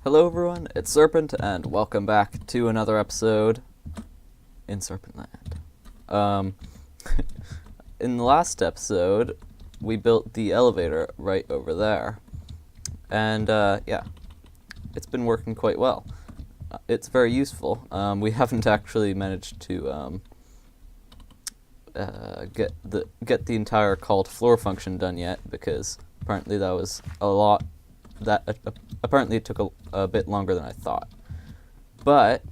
Hello everyone, it's Serpent, and welcome back to another episode in Serpentland. In the last episode, we built the elevator right over there. And, yeah, it's been working quite well. It's very useful. We haven't actually managed to, get the entire call to floor function done yet, because apparently that was a lot. Apparently it took a bit longer than I thought. But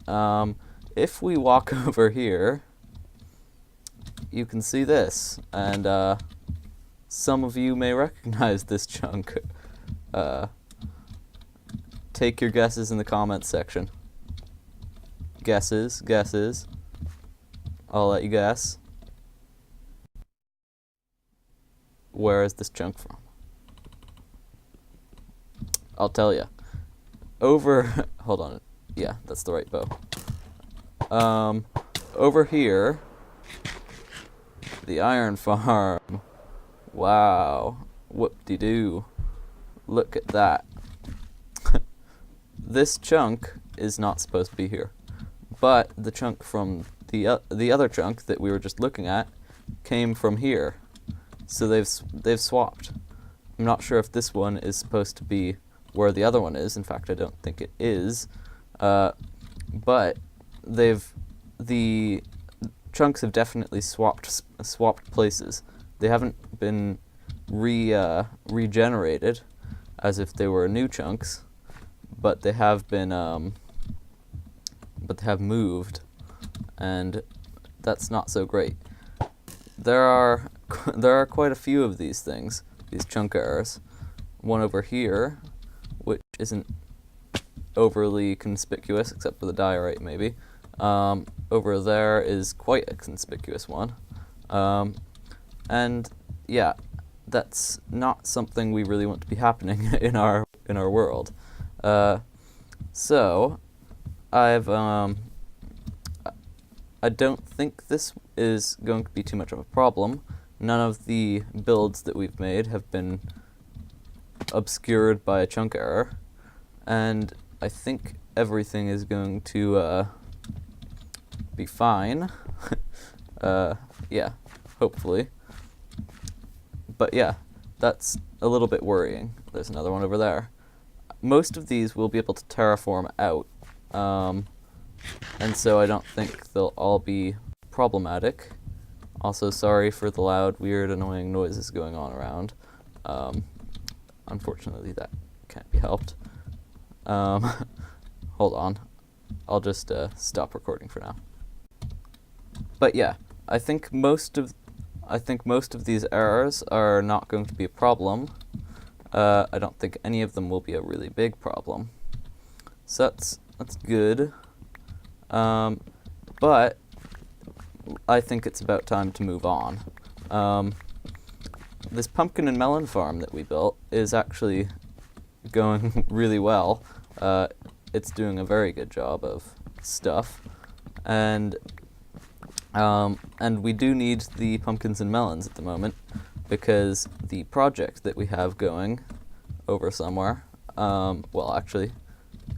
if we walk over here, you can see this, and some of you may recognize this chunk. Take your guesses in the comments section. Guesses. I'll let you guess. Where is this chunk from? I'll tell you. Hold on. Yeah, that's the right bow. Over here, the iron farm. Wow. Whoop-de-doo. Look at that. This chunk is not supposed to be here. But the chunk from the other chunk that we were just looking at came from here. So they've swapped. I'm not sure if this one is supposed to be where the other one is. In fact, I don't think it is. But the chunks have definitely swapped places. They haven't been regenerated as if they were new chunks, but they have been but they have moved, and that's not so great. There are quite a few of these things, these chunk errors. One over here, which isn't overly conspicuous, except for the diorite maybe. Over there is quite a conspicuous one. And yeah, that's not something we really want to be happening in our world. So I don't think this is going to be too much of a problem. None of the builds that we've made have been obscured by a chunk error, and I think everything is going to be fine. Yeah, hopefully. But yeah, that's a little bit worrying. There's another one over there. Most of these we'll be able to terraform out, and so I don't think they'll all be problematic. Also, sorry for the loud, weird, annoying noises going on around. Unfortunately, that can't be helped. Hold on. I'll just stop recording for now. But yeah, I think most of these errors are not going to be a problem. I don't think any of them will be a really big problem. So that's good. But I think it's about time to move on. This pumpkin and melon farm that we built is actually going really well. It's doing a very good job of stuff, and we do need the pumpkins and melons at the moment, because the project that we have going over somewhere, well, actually,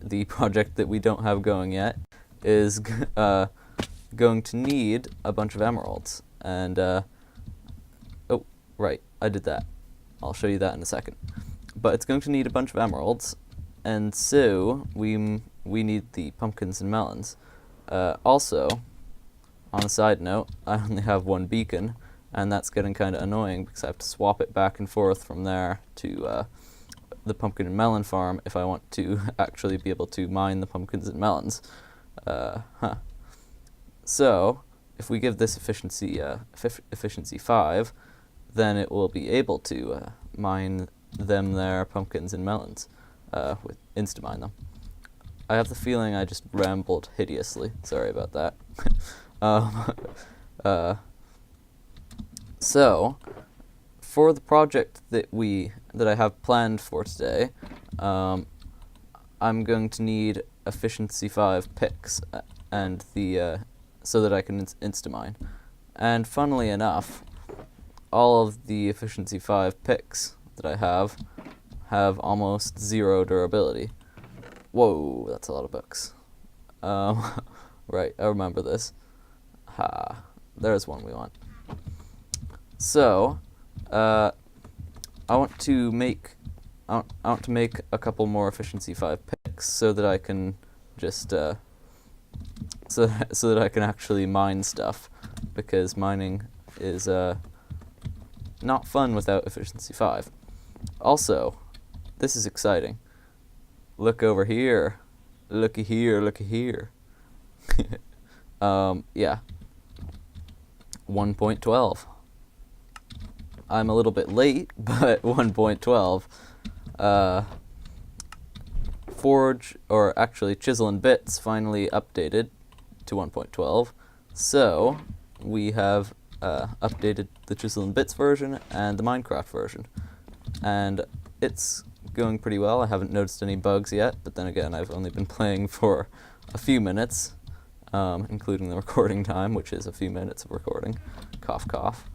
the project that we don't have going yet is going to need a bunch of emeralds. And oh, right, I did that. I'll show you that in a second. But it's going to need a bunch of emeralds, and so we need the pumpkins and melons. Also, on a side note, I only have one beacon, and that's getting kind of annoying because I have to swap it back and forth from there to the pumpkin and melon farm if I want to actually be able to mine the pumpkins and melons. So, if we give this efficiency 5, then it will be able to mine their pumpkins and melons, with insta-mine them. I have the feeling I just rambled hideously. Sorry about that. So, for the project that I have planned for today, I'm going to need efficiency 5 picks and so that I can insta-mine. And funnily enough, all of the efficiency 5 picks that I have almost 0 durability, Whoa, that's a lot of books. Right, I remember this. Ha, there's one we want. So, I want to make a couple more efficiency 5 picks so that I can just so that I can actually mine stuff, because mining is not fun without efficiency 5. Also, this is exciting. Look over here. Looky here, looky here. Yeah. 1.12. I'm a little bit late, but 1.12. Forge, or actually Chisel and Bits, finally updated to 1.12. So, we have updated the Chisel and Bits version and the Minecraft version. And it's going pretty well. I haven't noticed any bugs yet, but then again, I've only been playing for a few minutes, including the recording time, which is a few minutes of recording. Cough, cough.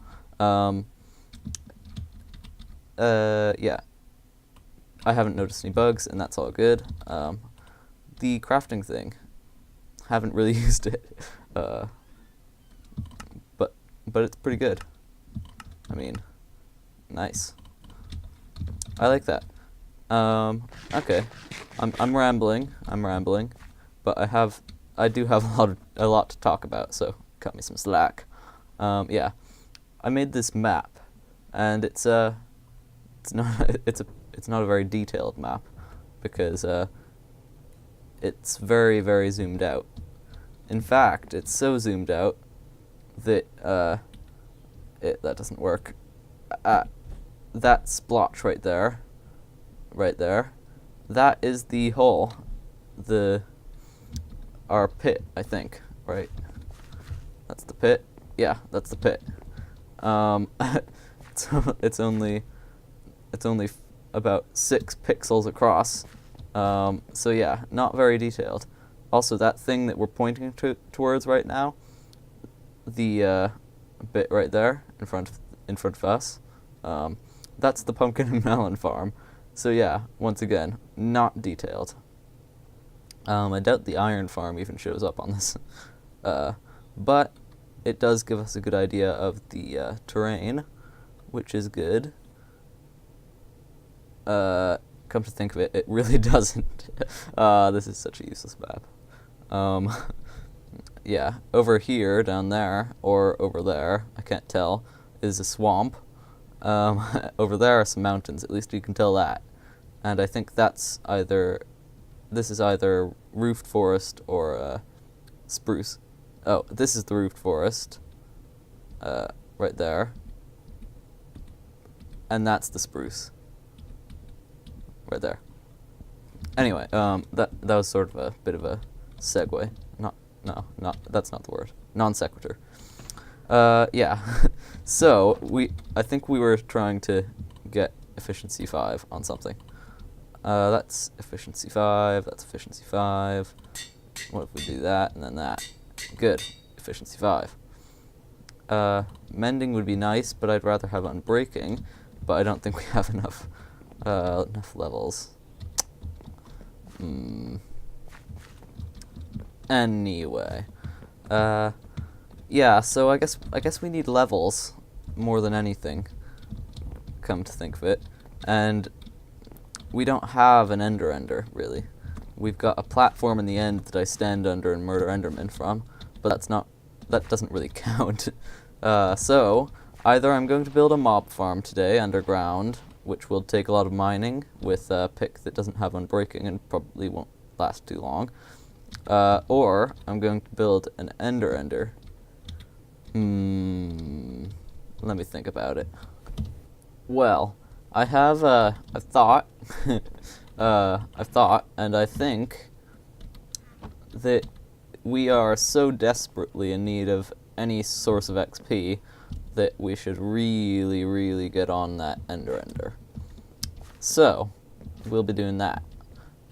Yeah. I haven't noticed any bugs, and that's all good. The crafting thing, haven't really used it, but it's pretty good. I mean, nice. I like that. Okay, I'm rambling, but I do have a lot to talk about, so cut me some slack. Yeah, I made this map, and it's not a very detailed map, because it's very, very zoomed out. In fact, it's so zoomed out that that doesn't work. That splotch right there, that is the hole, our pit, I think, right? That's the pit. Yeah, that's the pit. It's only about 6 pixels across. So yeah, not very detailed. Also, that thing that we're pointing towards right now, the bit right there in front of us, that's the pumpkin and melon farm. So yeah, once again, not detailed. I doubt the iron farm even shows up on this, but it does give us a good idea of the terrain, which is good. Come to think of it, it really doesn't. This is such a useless map. Yeah, over here, down there, or over there, I can't tell, is a swamp. Over there are some mountains, at least you can tell that. And I think this is either roofed forest or spruce. Oh, this is the roofed forest, right there. And that's the spruce, right there. Anyway, that was sort of a bit of a segue. That's not the word. Non sequitur. Yeah. So I think we were trying to get efficiency 5 on something. That's efficiency 5. That's efficiency 5. What if we do that and then that? Good. Efficiency 5. Mending would be nice, but I'd rather have unbreaking. But I don't think we have enough levels. Anyway, yeah. So I guess we need levels more than anything. Come to think of it, and we don't have an ender really. We've got a platform in the end that I stand under and murder endermen from, but that doesn't really count. So either I'm going to build a mob farm today underground, which will take a lot of mining with a pick that doesn't have unbreaking and probably won't last too long. Or I'm going to build an ender. Let me think about it. Well, I have I've thought, and I think that we are so desperately in need of any source of XP that we should really, really get on that ender. So, we'll be doing that.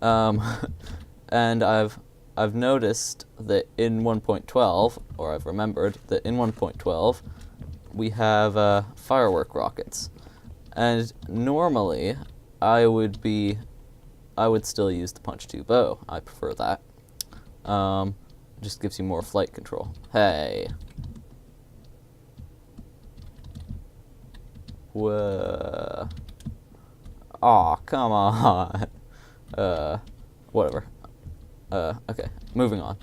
And I've noticed that in 1.12, or I've remembered that in 1.12, we have firework rockets. And normally, I would be I would still use the punch 2 bow. I prefer that. Just gives you more flight control. Hey. Whoa. Aw, come on. Whatever. Okay, moving on.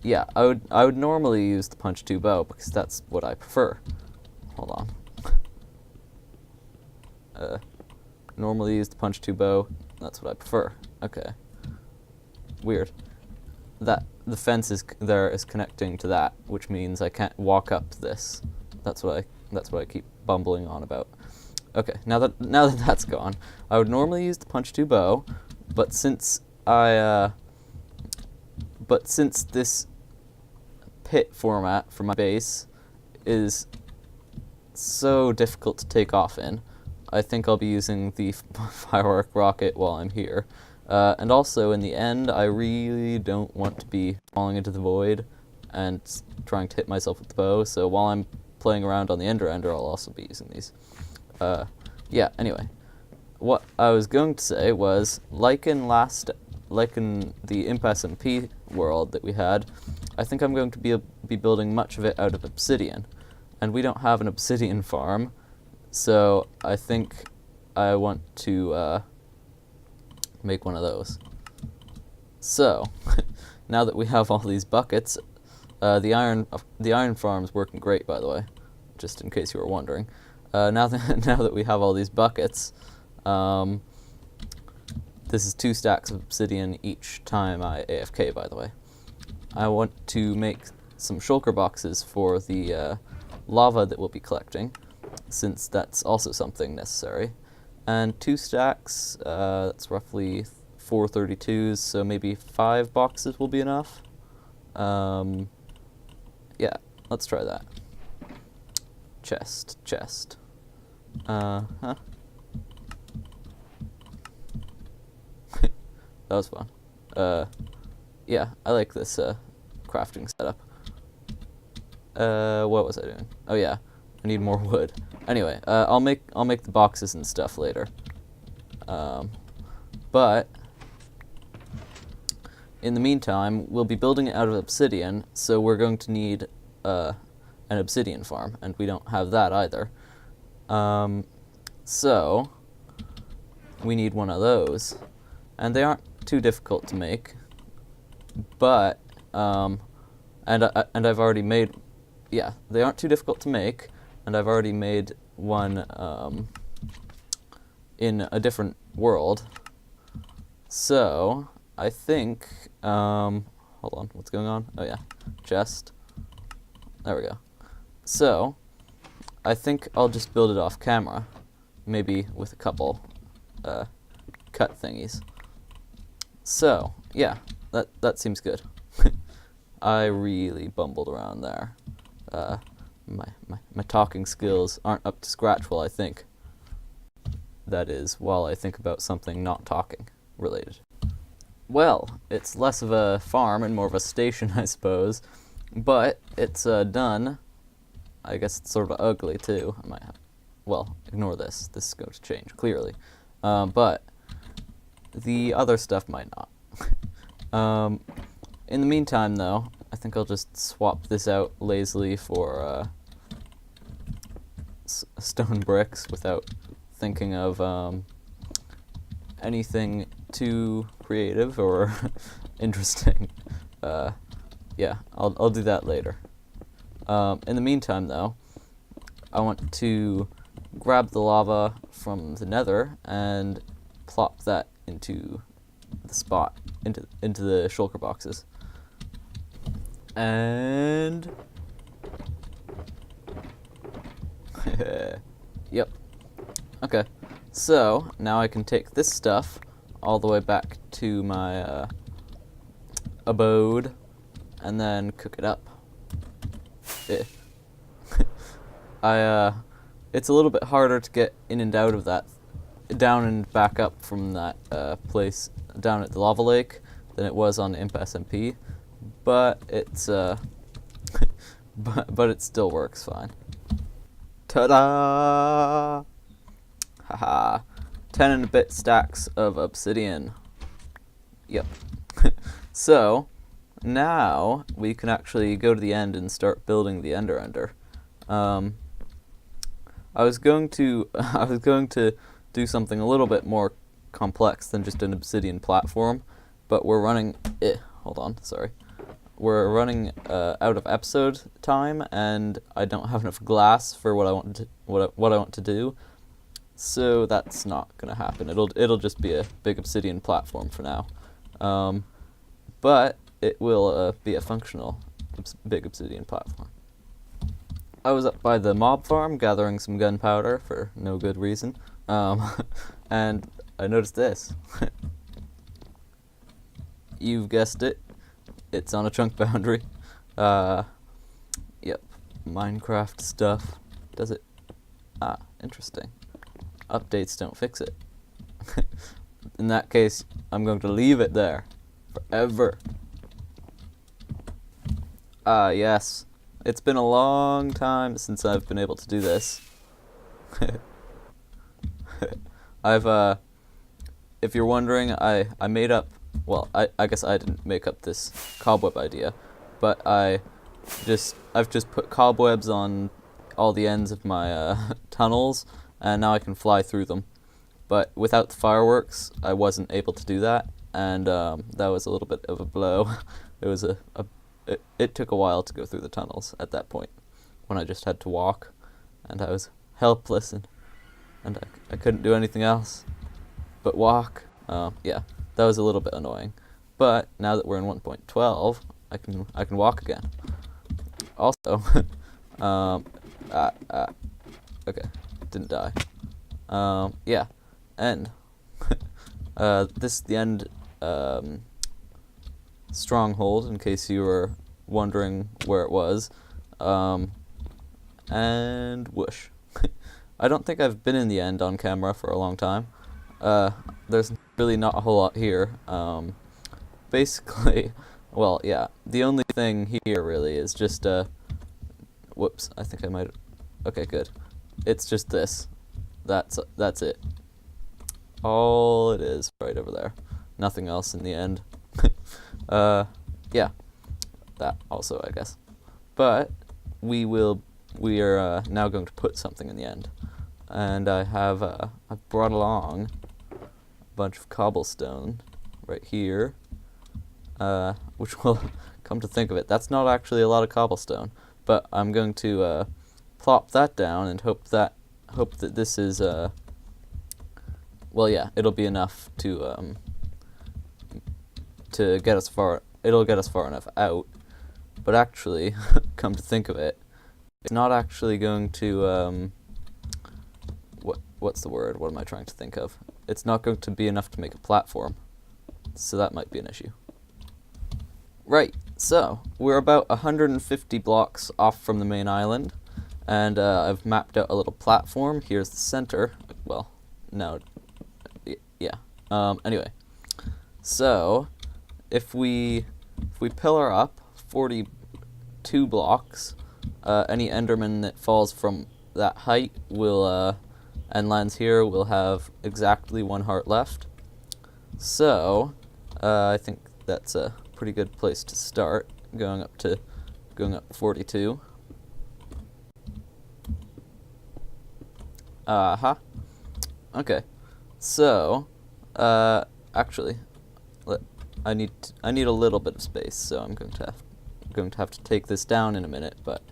Yeah, I would normally use the punch 2 bow because that's what I prefer. Hold on. Normally use the punch 2 bow. That's what I prefer. Okay. Weird. That the fence is connecting to that, which means I can't walk up this. That's what I keep bumbling on about. Okay, now that that's gone, I would normally use the punch 2 bow, but since this pit format for my base is so difficult to take off in, I think I'll be using the firework rocket while I'm here. And also, in the end, I really don't want to be falling into the void and trying to hit myself with the bow, so while I'm playing around on the Ender, I'll also be using these. Yeah, anyway. What I was going to say was, like in the Imp SMP world that we had, I think I'm going to be building much of it out of obsidian. And we don't have an obsidian farm, so I think I want to make one of those. So, now that we have all these buckets, the iron farm's working great, by the way, just in case you were wondering. Now that we have all these buckets, this is 2 stacks of obsidian each time I AFK, by the way. I want to make some shulker boxes for the lava that we'll be collecting, since that's also something necessary. And 2 stacks, that's roughly 4 32s, so maybe 5 boxes will be enough. Yeah, let's try that. Chest. Huh? That was fun. Yeah, I like this crafting setup. What was I doing? Oh yeah, I need more wood. Anyway, I'll make the boxes and stuff later. But in the meantime, we'll be building it out of obsidian, so we're going to need an obsidian farm, and we don't have that either. So we need one of those, and they aren't too difficult to make. But and I've already made, yeah, they aren't too difficult to make, and I've already made one in a different world. So I think hold on, what's going on? Oh yeah, chest. There we go. So I think I'll just build it off camera, maybe with a couple cut thingies. So yeah, that seems good. I really bumbled around there. My talking skills aren't up to scratch while I think. That is, while I think about something not talking related. Well, it's less of a farm and more of a station, I suppose, but it's done. I guess it's sort of ugly too. I might have, well, ignore this. This is going to change clearly, but the other stuff might not. In the meantime, though, I think I'll just swap this out lazily for stone bricks without thinking of anything too creative or interesting. Yeah, I'll do that later. In the meantime, though, I want to grab the lava from the nether and plop that into the spot, into the shulker boxes. And yep. Okay. So now I can take this stuff all the way back to my abode and then cook it up. It's a little bit harder to get in and out of that, down and back up from that place down at the lava lake than it was on Imp SMP, but it's but it still works fine. Ta-da! Haha. 10 and a bit stacks of obsidian. Yep. So, now we can actually go to the end and start building the Ender. I was going to do something a little bit more complex than just an obsidian platform, but we're running hold on, sorry. We're running out of episode time, and I don't have enough glass for what I want to do. So that's not gonna happen. It'll just be a big obsidian platform for now. But it will be a functional big obsidian platform. I was up by the mob farm gathering some gunpowder for no good reason, and I noticed this. You've guessed it, it's on a chunk boundary. Yep, Minecraft stuff. Does it? Ah, interesting. Updates don't fix it. In that case, I'm going to leave it there forever. Yes. It's been a long time since I've been able to do this. If you're wondering, I made up, well, I guess I didn't make up this cobweb idea, but I've just put cobwebs on all the ends of my tunnels, and now I can fly through them. But without the fireworks, I wasn't able to do that, and that was a little bit of a blow. It was it took a while to go through the tunnels at that point, when I just had to walk, and I was helpless, and I couldn't do anything else but walk. Yeah, that was a little bit annoying. But now that we're in 1.12, I can walk again. Also, okay, didn't die. Yeah, end. This is the end stronghold, in case you were wondering where it was. And whoosh. I don't think I've been in the end on camera for a long time. There's really not a whole lot here. Basically, well, yeah, the only thing here really is just, whoops, I think I might, okay, good. It's just this. That's it. All it is right over there. Nothing else in the end. Yeah, that also, I guess. But we are now going to put something in the end. And I've brought along a bunch of cobblestone right here, which will, come to think of it, that's not actually a lot of cobblestone, but I'm going to plop that down and hope that this is, well, yeah, it'll be enough to get us far. It'll get us far enough out. But actually, come to think of it, it's not actually going to what's the word? What am I trying to think of? It's not going to be enough to make a platform. So that might be an issue. Right, so we're about 150 blocks off from the main island, and I've mapped out a little platform. Here's the center. Well, no, yeah. Anyway, so if we pillar up 42 blocks, any Enderman that falls from that height will and lands here will have exactly 1 heart left. So I think that's a pretty good place to start, going up 42. Okay. So actually, I need a little bit of space, so I'm going to have to take this down in a minute, but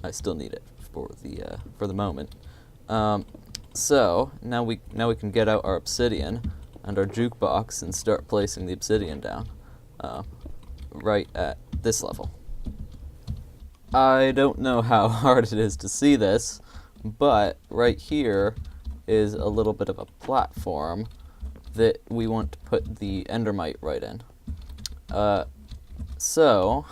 I still need it for the moment. So now we can get out our obsidian and our jukebox and start placing the obsidian down, right at this level. I don't know how hard it is to see this, but right here is a little bit of a platform that we want to put the endermite right in. So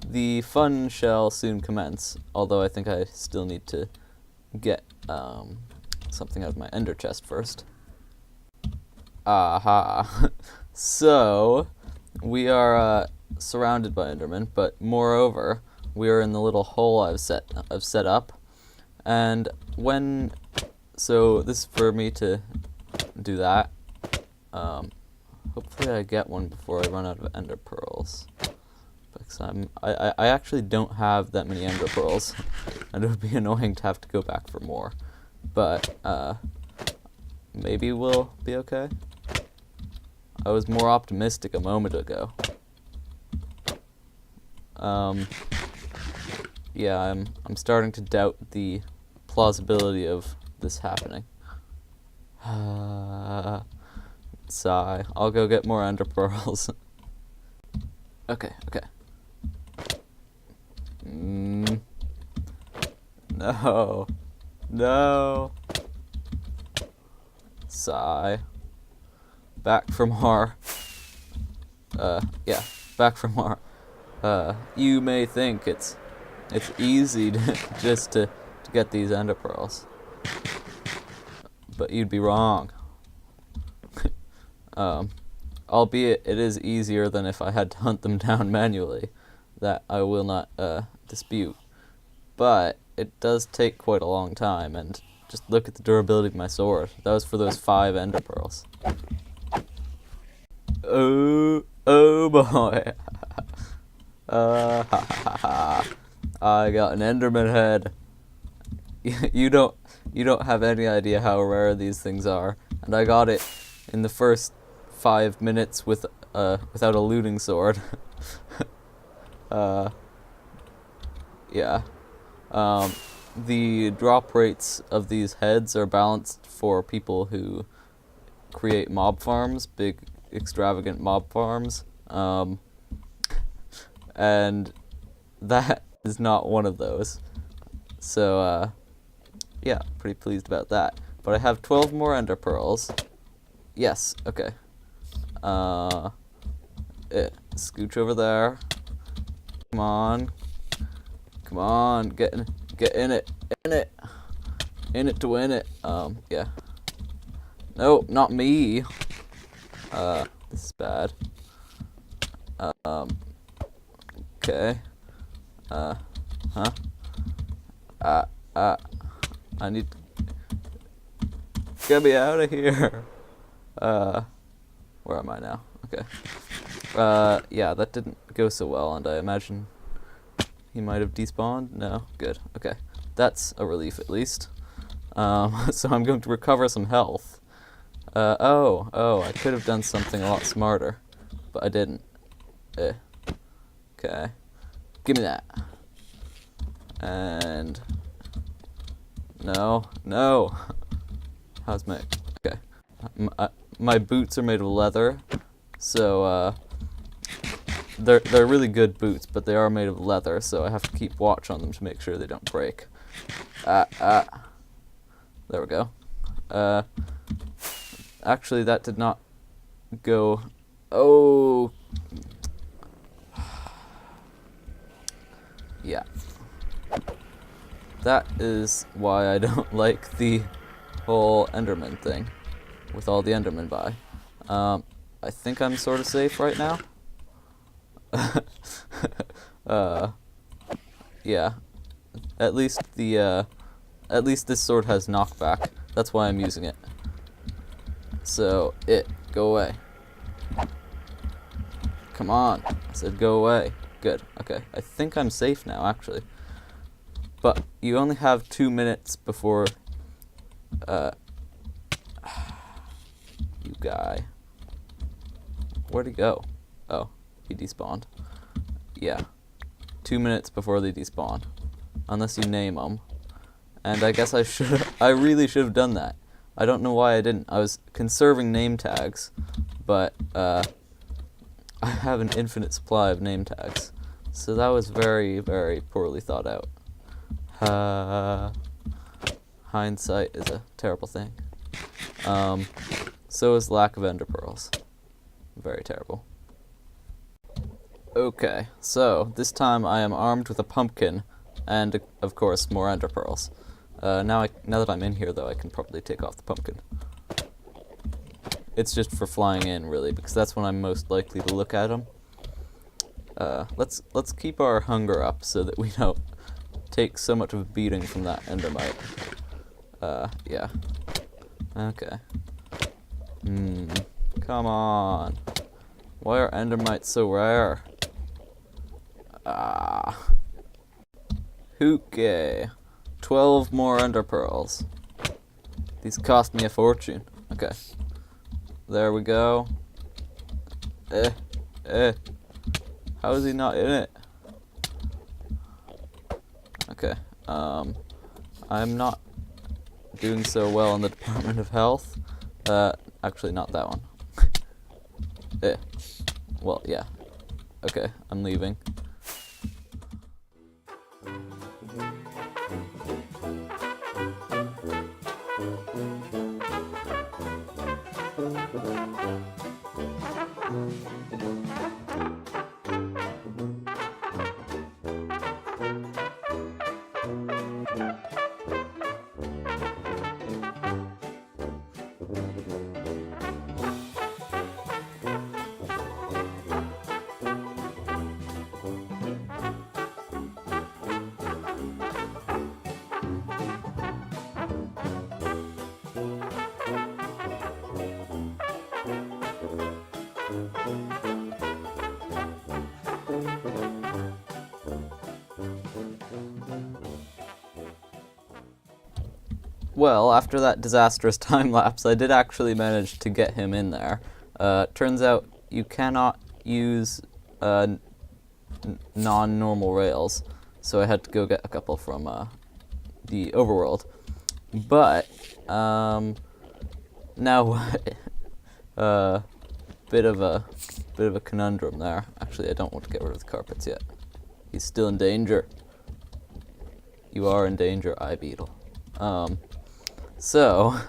the fun shall soon commence, although I think I still need to get something out of my ender chest first. Aha. So we are surrounded by endermen, but moreover, we are in the little hole I've set up, and so this is for me to do that. Hopefully I get one before I run out of ender pearls. Because I actually don't have that many ender pearls, and it would be annoying to have to go back for more. But, maybe we'll be okay. I was more optimistic a moment ago. Yeah, I'm starting to doubt the plausibility of this happening. Sigh. I'll go get more ender pearls. Okay. No. Sigh. Back from our... back from our... you may think it's easy to get these ender pearls. But you'd be wrong. Albeit it is easier than if I had to hunt them down manually. That I will not dispute. But it does take quite a long time, and just look at the durability of my sword. That was for those 5 ender pearls. Oh boy. I got an enderman head. You don't have any idea how rare these things are, and I got it in the first 5 minutes without a looting sword. Yeah. The drop rates of these heads are balanced for people who create mob farms, big extravagant mob farms, and that is not one of those. So, yeah, pretty pleased about that. But I have 12 more ender pearls. Yes, okay. Scooch over there. Come on, get in it to win it. Yeah. No, not me. This is bad. Okay. I need to get me out of here. Where am I now? Okay. Yeah, that didn't go so well, and I imagine he might have despawned? No? Good. Okay. That's a relief, at least. So I'm going to recover some health. Oh, I could have done something a lot smarter, but I didn't. Okay. Give me that. And... No. How's my... Okay. My boots are made of leather, so, they're really good boots, but they are made of leather, so I have to keep watch on them to make sure they don't break. There we go. Actually, that did not go... Oh... Yeah. That is why I don't like the whole Enderman thing, with all the Endermen by. I think I'm sort of safe right now. Yeah. At least this sword has knockback. That's why I'm using it. So, go away. Come on. I said go away. Good. Okay. I think I'm safe now, actually. But you only have 2 minutes before, you guy. Where'd he go? Oh, he despawned. Yeah. 2 minutes before they despawn. Unless you name them. And I guess I really should have done that. I don't know why I didn't. I was conserving name tags, but, I have an infinite supply of name tags. So that was very, very poorly thought out. Hindsight is a terrible thing. So is lack of ender pearls. Very terrible. Okay, so this time I am armed with a pumpkin and, of course, more ender pearls. Now that I'm in here, though, I can probably take off the pumpkin. It's just for flying in, really, because that's when I'm most likely to look at them. Let's keep our hunger up so that we don't take so much of a beating from that endermite. Yeah. Okay. Come on. Why are endermites so rare? Okay. 12 more ender pearls. These cost me a fortune. Okay. There we go. How is he not in it? Okay. I'm not doing so well in the Department of Health. Actually, not that one. Well, yeah. Okay, I'm leaving. Well, after that disastrous time lapse, I did actually manage to get him in there. Turns out you cannot use non-normal rails, so I had to go get a couple from the overworld. But now bit of a conundrum there. Actually, I don't want to get rid of the carpets yet. He's still in danger. You are in danger, iBeetle. So,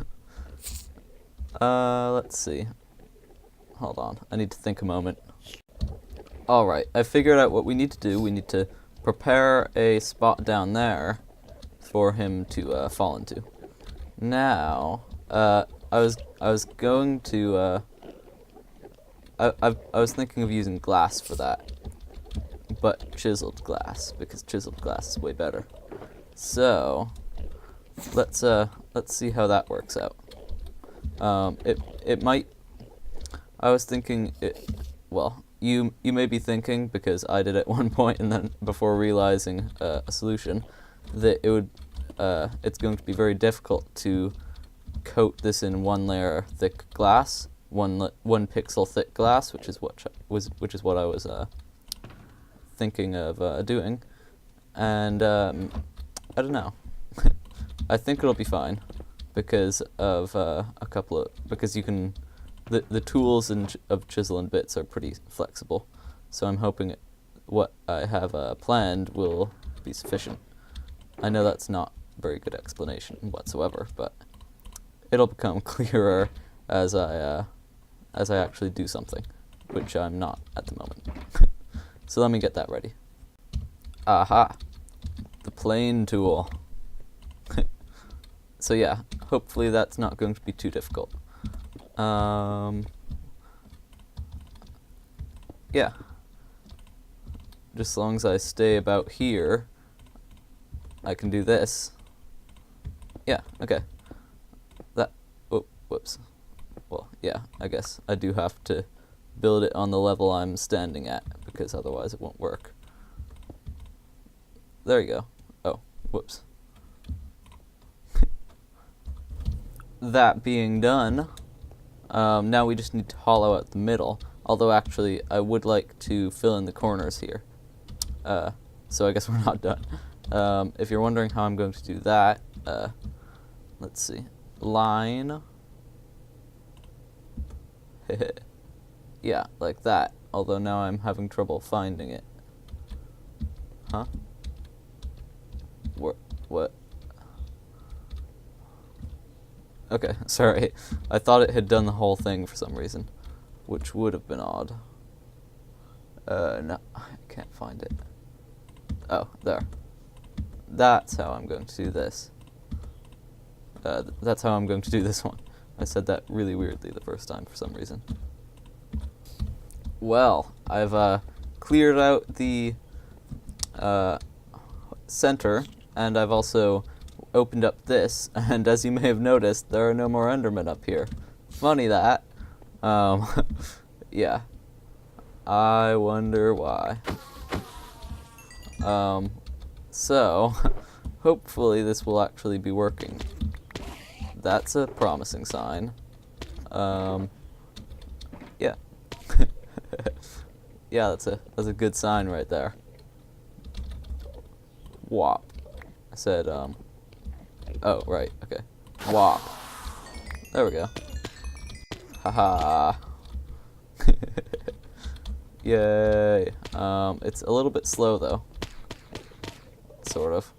let's see. Hold on, I need to think a moment. Alright, I figured out what we need to do. We need to prepare a spot down there for him to fall into. Now, I was going to, I was thinking of using glass for that, but chiseled glass, because chiseled glass is way better. So, let's see how that works out. It might. I was thinking it. Well, you may be thinking, because I did at one point, and then before realizing a solution, that it would. It's going to be very difficult to coat this in one layer thick glass, one pixel thick glass, which is what I was thinking of doing, and I don't know. I think it'll be fine because of because you can the tools of chisel and bits are pretty flexible, so I'm hoping what I have planned will be sufficient. I know that's not a very good explanation whatsoever, but it'll become clearer as I actually do something, which I'm not at the moment. So let me get that ready. Aha, the plane tool. So yeah, hopefully that's not going to be too difficult. Yeah. Just as long as I stay about here, I can do this. Yeah, okay. Whoops. Well, yeah, I guess I do have to build it on the level I'm standing at, because otherwise it won't work. There you go. Oh, whoops. That being done, now we just need to hollow out the middle, although actually I would like to fill in the corners here. So I guess we're not done. If you're wondering how I'm going to do that, let's see. Line. Yeah, like that, although now I'm having trouble finding it. Huh? What? Okay, sorry. I thought it had done the whole thing for some reason, which would have been odd. No, I can't find it. Oh, there. That's how I'm going to do this. That's how I'm going to do this one. I said that really weirdly the first time for some reason. Well, I've cleared out the center, and I've also opened up this, and as you may have noticed, there are no more Endermen up here, Funny that. Yeah. I wonder why. So, hopefully this will actually be working. That's a promising sign. Yeah. Yeah, that's a good sign right there. Wop. I said, oh, right, okay. Wop. There we go. Haha. Yay. It's a little bit slow, though. Sort of.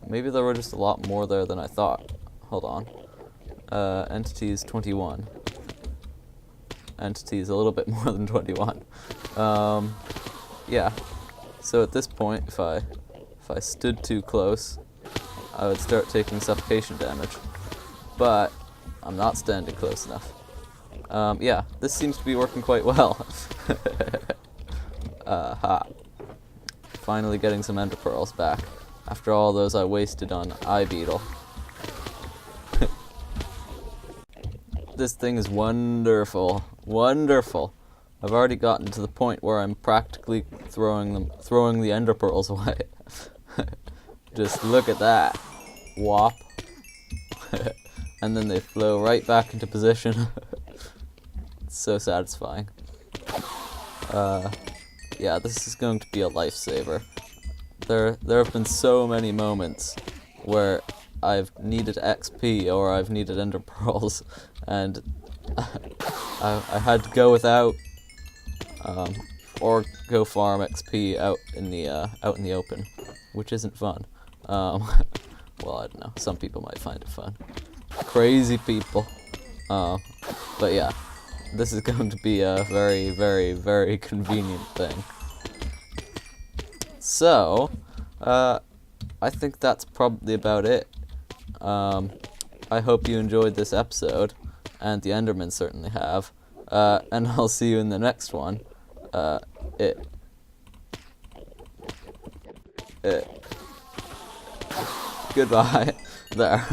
Maybe there were just a lot more there than I thought. Hold on. Entities 21. Entities a little bit more than 21. Yeah. So at this point, if I stood too close, I would start taking suffocation damage. But I'm not standing close enough. Yeah, this seems to be working quite well. Ha. Finally getting some ender pearls back after all those I wasted on eye beetle. This thing is wonderful. Wonderful. I've already gotten to the point where I'm practically throwing the ender pearls away. Just look at that. Whop. And then they flow right back into position. It's so satisfying. Yeah, this is going to be a lifesaver. There have been so many moments where I've needed XP or I've needed ender pearls, and I had to go without, or go farm XP out in the open, which isn't fun. Well, I don't know. Some people might find it fun. Crazy people. But yeah, this is going to be a very, very, very convenient thing. So, I think that's probably about it. I hope you enjoyed this episode, and the Endermen certainly have. And I'll see you in the next one. Goodbye. There.